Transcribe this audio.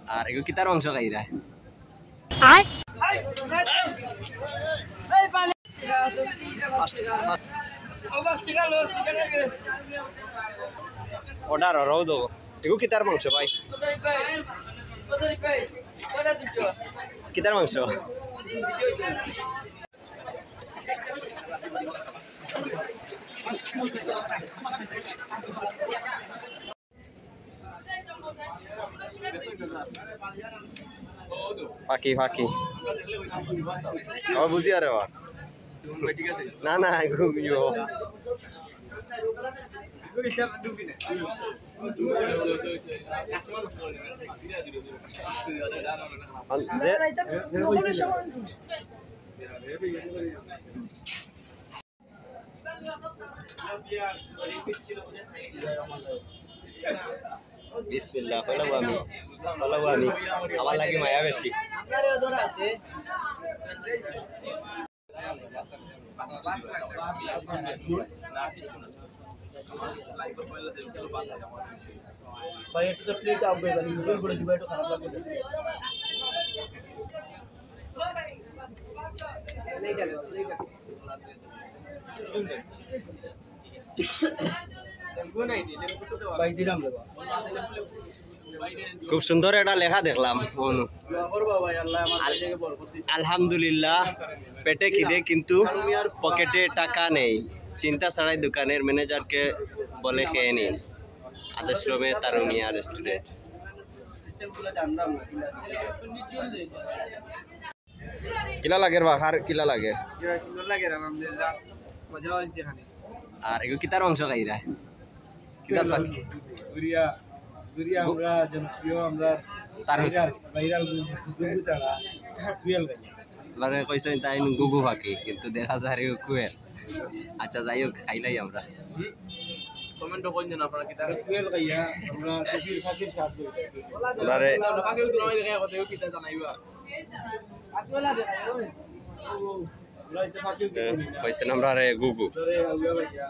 আর এগুলো কি তার মাংস খাইরা অর্ডার রও দো এগুলো কি তার মাংস ভাই কি তার মাংস ফাঁকি ফাঁকি বুঝি আরে না না বিসমিল্লাহ হলো আমি আমার লাগে মায়া বেশি ভাই একটু প্লেট আউবে মানে ভিডিও করে দিবা একটু খারাপ লাগবে ভাই দিলাম রে খুব সুন্দর একটা লেখা দেখলাম দোয়া করবা ভাই আল্লাহ আমার থেকে বরকত দিন আলহামদুলিল্লাহ পেটে খিদে কিন্তু পকেটে টাকা নেই চিন্তা ছাড়াই দোকানের ম্যানেজারকে বলে খেয়ে নিন আদর্শক্রমে তারুণিয়া রেস্টুরেন্ট সিস্টেমগুলো জানলাম না কিলা লাগে বাখার কিলা লাগে সুন্দর লাগে আলহামদুলিল্লাহ মজা হয়েছে এখানে আর এগুলো কি তার মাংস খাইরা কিতাব দুরিয়া দুরিয়া আমরা জনপ্রিয় আমরা তার ভাইরাল গুগু ছাড়া টুয়েল গাই লাগে কইছেন তাই গুগু ফাঁকি কিন্তু দেখা যায় এগুলো কুয়ের আচ্ছা যাই হোক খাইলাই আমরা কমেন্ট করুন যেন আপনারা কিতা টুয়েল গাইয়া আমরা কফির ফাকির স্বাদ লই আমারে ফাকির তো নয় দেখা কথা কিতা জানাইবা আজওয়ালা দেখাই ওই আমরা ইতে ফাকির কিছু না কইছেন আমরা রে গুগু ধরে আউয়া ভাইয়া